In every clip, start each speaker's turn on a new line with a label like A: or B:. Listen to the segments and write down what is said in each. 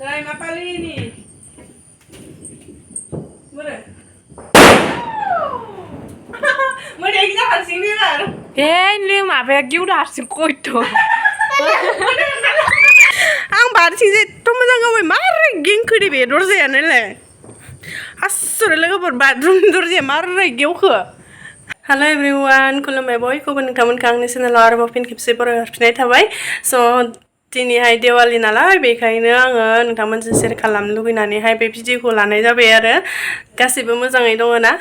A: Đây mà Pali nè. Bữa đây. Mới đây kita harsing ni lah.
B: Ini mah apa yang udah harsing koito.
A: Ang harsing je, tuh macam kau marah geng kiri bedor je ane le. Asal lega berbadrun bedor je marah geng ke. Hello everyone, खुलुमबाय बयखौबो नोंथांमोन आंनि चेनेलाव आरोबाव फिन खेबसे बरायहरफिननाय थाबाय। स' दिनैहाय दिवाली नालाय बेखायनो आङो नोंथांमोनजों शेयार खालामनो लुगैनानैहाय बे भिडिअखौ लानाय जाबाय आरो गासैबो मोजाङै दङ ना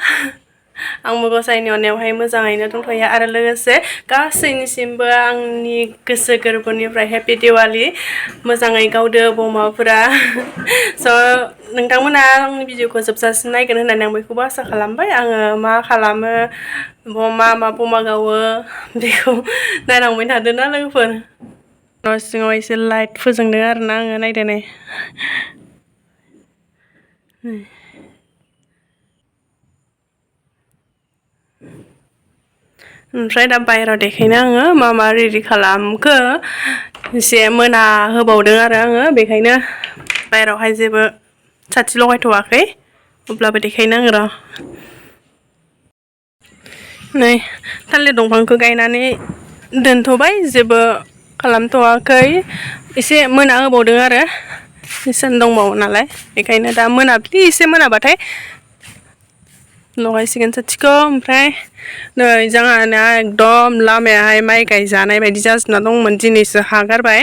A: आंबो गसाइनि अननायावहाय मोजाङैनो दंथ'यो आरो लोगोसे गासैनिसिमबो आंनि गोसो गोरबोनिफ्राय हेपि दिवाली मोजाङै गावदो बमाफोरा स' नोंथांमोना आंनि भिडिअखौ जोबजासिम नायगोन होननानै आं बयखौबो आसा खालामबाय आङो मा खालामो मा बमा गावो बेखौ नायलांबाय थादो ना लोगोफोर न' सिङाव एसे लाइट फोजोंदों आरोना आङो नायदो नै ओमफ्राय दा बाहेरायाव देखायनो आङो मा रेडि खालामखो एसे मोना होबावदों आरो आङो बेखायनो बाहेरायावहाय जेबो साथि लगायथ'वाखै अब्लाबो देखायनो आङो र' नै थालिर दंफांखौ गायनानै दोनथ'बाय जेबो खालामथ'वाखै एसे मोना होबावदों आरो सान दंबावो नालाय बेखायनो दा मोनाब्लि एसे मोनाबाथाय लगायसिगोन साथिखौ ओमफ्राय नै जोंहाना एकदम लामायाहाय माइ गायजानाय बायदि जाजोबना दंमोन दिनैसो हागारबाय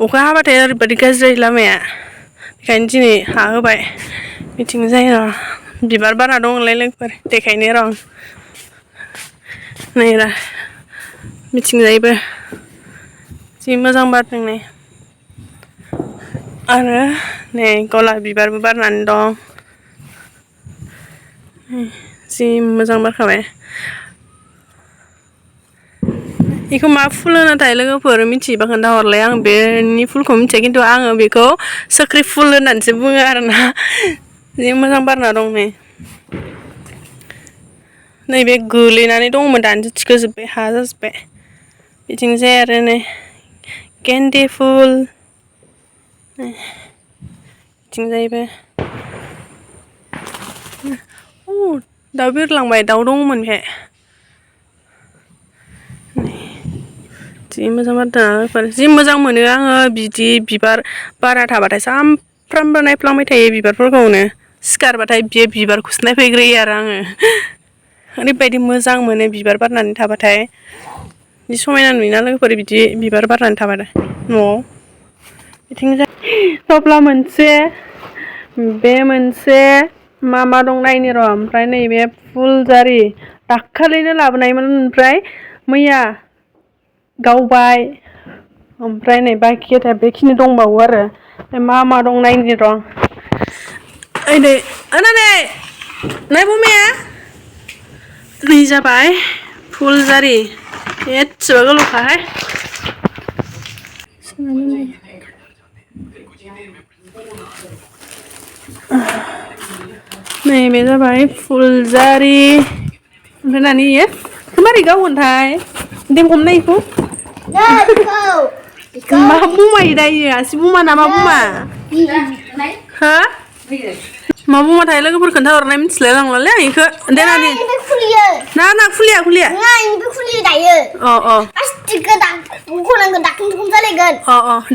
A: अखा हाबाथाय ओरैबायदि गाज्रि लामाया बेखायनो दिनै हा होबाय मिथिं जायो र' बिबार बारना दंलाय लोगोफोर देखायनो र' नै रा मिथिंजायबो जि मोजां बारदों नै आरो नै गलाप बिबारबो बारनानै दं जि मोजां बारखाबाय बेखौ मा फुल होनोथाय लोगोफोर मिथियोबा खोन्थाहरलाय आं बेनि फुलखौ मिथिया खिन्थु आङो बेखौ सोख्रि फुल होननानैसो बुङो आरोना जि मोजां बारना दं नै नैबे गोलैनानै दंमोन दानिसो थिखोजोब्बाय हा जाजोब्बाय बिथिंजाय आरो नै गेन्दे फुल बिथिंजायबो दाउ बिरलांबाय दाउ दंमोन बेहाय जि मोजां बारदों जि मोजां मोनो आङो बिदि बिबार बारा थाबाथाय सामफ्रामबो नायफ्लांबाय थायो बिबारफोरखौनो सिखारबाथाय बे बिबारखौसो नायफैग्रोयो आरो आङो ओरैबायदि मोजां मोनो बिबार बारनानै थाबाथाय जि समायना नुयोना लोगोफोर बिदि बिबार बारनानै थाबाथाय न'आव बिथिंजाय थफ्ला मोनसे बे मोनसे मा दं नायनो र' ओमफ्राय नैबे फुलजारि दाखालिनो लाबोनायमोन ओमफ्राय मैया गावबाय ओमफ्राय नै बाखिया बेखिनि दंबावो आरो मा दं नायनो र' ओइ नै नाय बमाया नै जाबाय फुलजारि एसेबा गोलावखाहाय नैबे जाबाय फुलजारि ओमफ्राय नानि इयो मारै गावगोनथाय दे हमनाय इखौ मा बमाय दायो आसि बमा ना मा बमा हा मा बमाथाय लोगोफोर खोन्थाहरनाय मिथिलाय लांलालै आं इखौ दे नानि ना खुलिया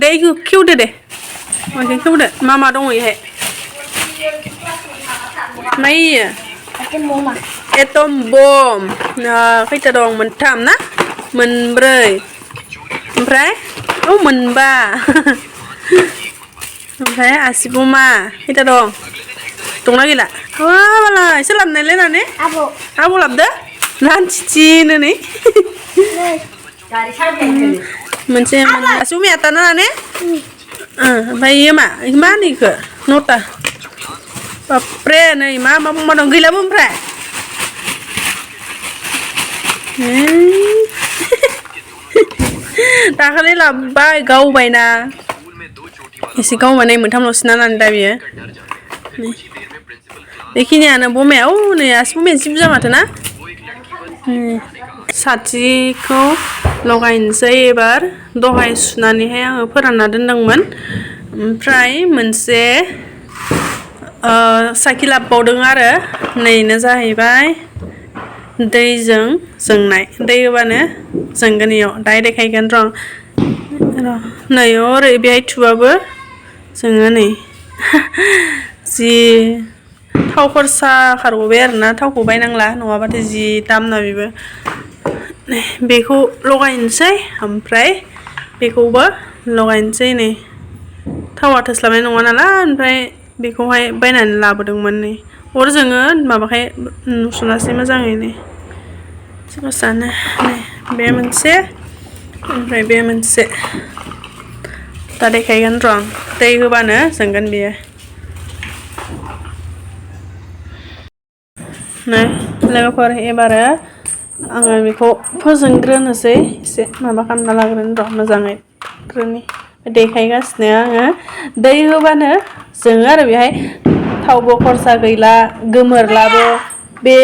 A: दे इखौ खेवदो दे इखौ खेवदो मा दङ इहाय मा इयो एटम बम खैथा दं मोनथाम ना मोनब्रै ओमफ्राय मोनबा ओमफ्राय आसि बमा खैथा दंना गैला बालाय सोर लाबोनायलै नानि आब' लाबोदो लानथिनो नै मोनसे आसि बमाया आठथा ना नानि ओमफ्राय इयो मा होनो इखौ नथा बाबरे नै मा बमा दं गैलाबो ओमफ्राय दाखालि लाबोबाय गावबायना एसे गावबाय मोनथामल'सो नानानै दा बियो बेखिनियानो बमाया नै आसि बमाया जि बुरजा माथो ना साथिखौ लगायनोसै एबार दहाय सुनानैहाय आङो फोरानना दोनदोंमोन ओमफ्राय मोनसे साखि लाबोबावदों आरो नैनो जाहैबाय दैजों जोंनाय दै होबानो जोंगोन इयाव दाहाय देखायगोन र' नै ओरै बेहाय थुबाबो जोङो नै जि थाव खरसा खारग'बाय आरोना थावखौ बायनांला नङाबाथाय जि दामना बेबो बेखौ लगायनोसै ओमफ्राय बेखौबो लगायनोसै नै थावा थोस्लाबनाय नङा नालाय ओमफ्राय बेखौहाय बायनानै लाबोदोंमोन नै अर जोङो माबाखाय नुसनासै मोजाङैनो सानो नै बे मोनसे ओमफ्राय बे मोनसे दा देखायगोन र' दै होबानो जोंगोन बेयो नै लोगोफोर एबारो आङो बेखौ फोजोंग्रोनोसै एसे माबा खालामना लाग्रोनो र' मोजाङै देखायगासिनो आङो दै होबानो जोङो आरो बेहाय थावबो खरसा गैला गोमोरलाबो बे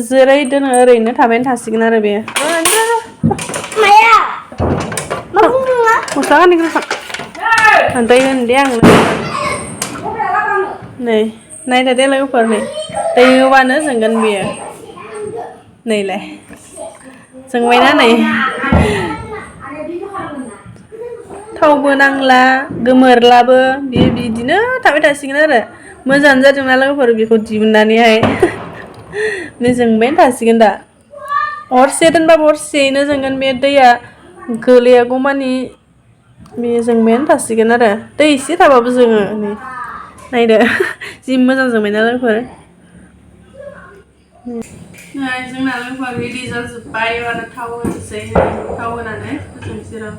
A: जेरै दोनो ओरैनो थाबायनो थासिगोन आरो बेयो गस्ला गानग्रोखां दै होनो दे आं नै नायदो दे लोगोफोर नै दै होबानो जोंगोन बेयो नैलाय जोंबायना नै थावबो नांला गोमोरलाबो बियो बिदिनो थाबाय थासिगोन आरो मोजाङानो जादोंना लोगोफोर बेखौ दिहुननानैहाय जोंबायानो थासिगोन दा हरसे दोनबाबो हरसेयैनो जोंगोन बे दैया गोलैयागौमानि बेयो जोंबायानो थासिगोन आरो दै एसे थाबाबो जोङो नै नायदो जि मोजां जोंबायना लोगोफोर जोंना लोगोफोर रेडि जाजोब्बाय एबार थाव होनोसै थाव होनानै फोजोंसै र'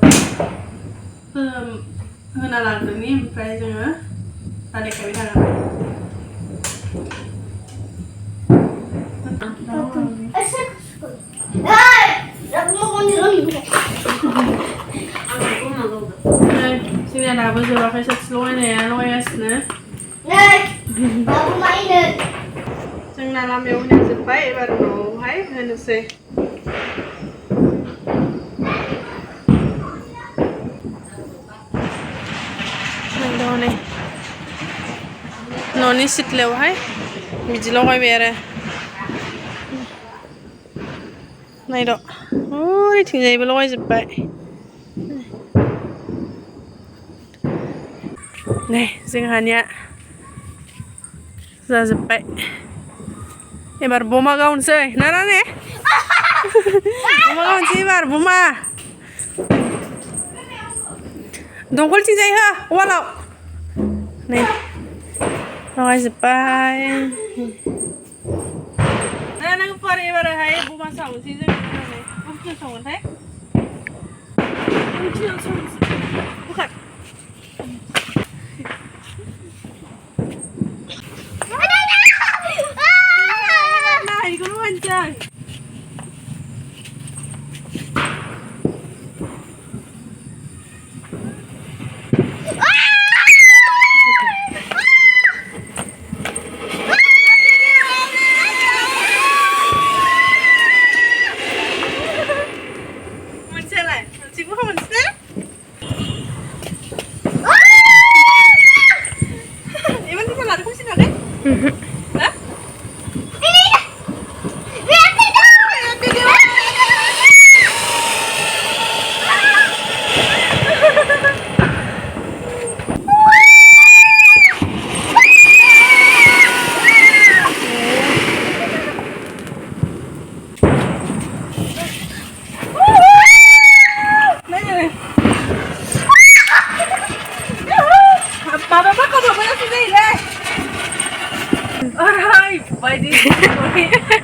A: होना लाग्रोनि ओमफ्राय जोङो दा देखायबाय थागोन जोंनिया दाबो जोबाखै साथि लगायनाया लगायगासिनो जोंना लामायाव होनाया जोब्बाय एबार न'आवहाय होनोसै नै न'नि सिथ्लायावहाय बिदि लगायबाय आरो नायद' ओरैथिंजायबो लगायजोब्बाय नै जोंहानिया जाजोब्बाय एबार बमा गावनोसै ना ने बमा गावनोसै एबार बमा दंखलथिंजाय हो वालाव नै लगायजोब्बाय लोगोफोर एबारहाय बमा सावनोसै जों बबेथिं सावगोनथाय बुखार बेखौनो होनसै मोनसेलाय मोनसेबो मोनसे एबार निजा लादो खमसिन लादो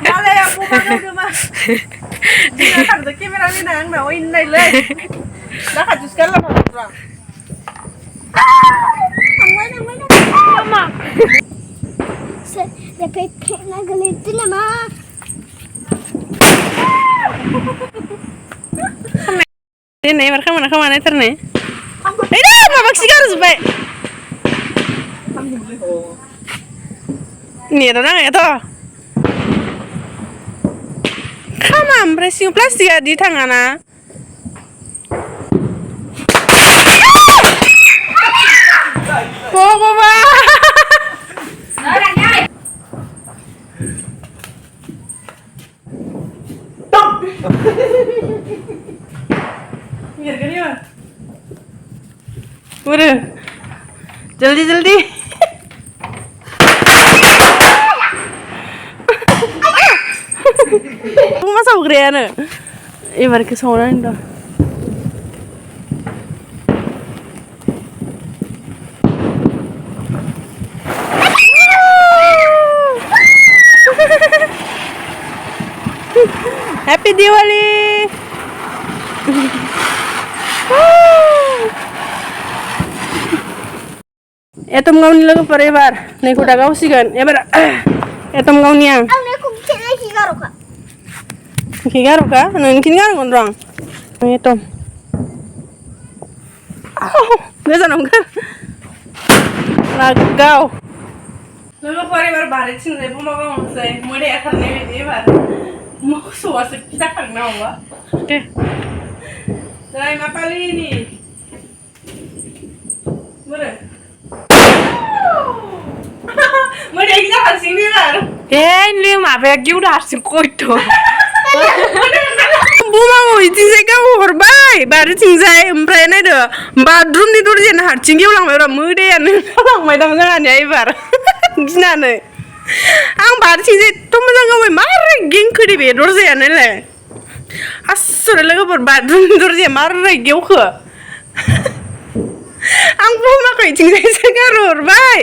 A: Dale, aku mau rumah. Dia kan tuh kamera ini nang, mau ini le. Dah kajuskan lah orang. Mama. Dapat kena gelit nama. Ini mereka mana terne? Ini mama sigar zubai. Ini ada nang itu. Kama oमफ्राय सिं प्लास्टिकआ दि थाङाना जल्दी जल्दी मा सावग्रायानो एबारखौ सावनानै दं Happy Diwali! Etom gauni logofor ebar नै kuda gausigoन ebar etom gauniया
C: आंनो कुमसेना किगार'खा
A: kigaroka नोंखिनि गारगोन रं etom गोजानाव ओंखार लागाव लोगोफोर एबार बारिथिंजाय बमा गावनोसै मोदाया खारनाय बायदि एबार मोसौआसो जाखांना माबा दे जाय मा पालिनि बोरो मोदाया गिजा हारसिं एबार
B: Hei, lu माबाया गेवदा हारसिं खयथ'
A: बमाखौ इथिंजाय गावहरबाय बारिथिंजाय ओमफ्राय नायदो बाथरुमनि दरजायानो हारसिं गेवलांबाय र' मोदायानो गावलांबाय दां जोंहानिया एबार गिनानै आं बारिथिंजाय एथ' मोजां गावबाय मारै गेंखोदे बे दरजायानोलाय आसुरित लोगोफोर बाथरुमनि दरजाया मारै गेवखो आं बमाखौ इथिंजायसो गारहरबाय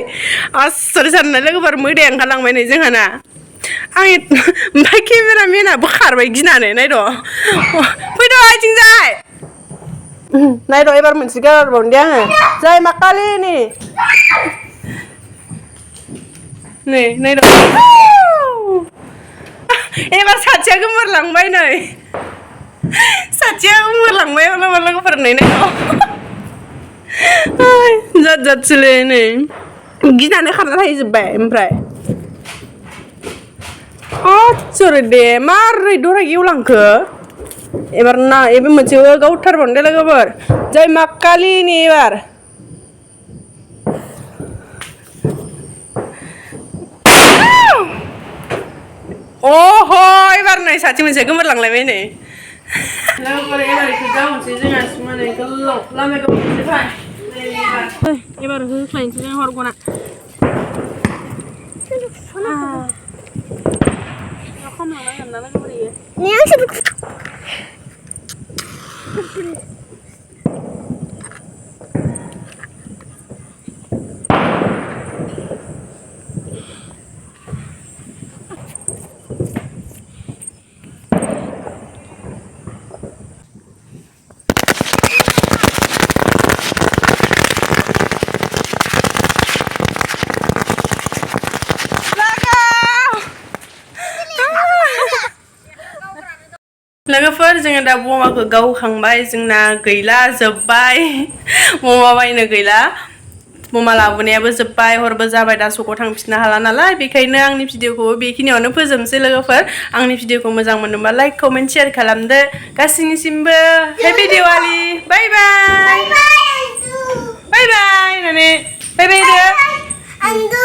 A: आसुरित साननाय लोगोफोर मोदाया ओंखारलांबाय नै जोंहाना आं ओमफ्राय केमेरामेनाबो खारबाय गिनानै नायद' फैद' आथिंजाय नायद' एबार मोनसे गारहरबावनो दे आङो जाय मा कालिनि नै नायद' एबार साथिया गोमोरलांबाय नै साथिया गोमोरलांबाय लोगोफोर नै नायद' जाद जादसोलै नै गिनानै खारना थाहैजोब्बाय ओमफ्राय आसुरित दे मारै दहाय गेवलांखो एबार ना एबार मोनसे गावथारबावनो दे लोगोफोर जाय मा कालिनि एबार अह एबार नै साथि मोनसे गोमोरलांलायबाय नै लोगोफोर एबार इखौ गावनोसै जोंहा माने गोलाव लामायाव गावनोसै फाय एबार होख्लायनोसै जों हरगना
C: nih aku sebut
A: लोगोफोर जोङो दा बमाखौ गावखांबाय जोंना गैला जोब्बाय बमा बायनो गैला बमा लाबोनायाबो जोब्बाय हरबो जाबाय दा सकआव थांफिननो हाला नालाय बेखायनो आंनि भिडिअखौ बेखिनियावनो फोजोबनोसै लोगोफोर आंनि भिडिअखौ मोजां मोनोबा लाइक कमेन्ट शेयार खालामदो गासैनिसिमबो हेपि दिवाली बाय बाय बाय बाय नाने बाय बाय दे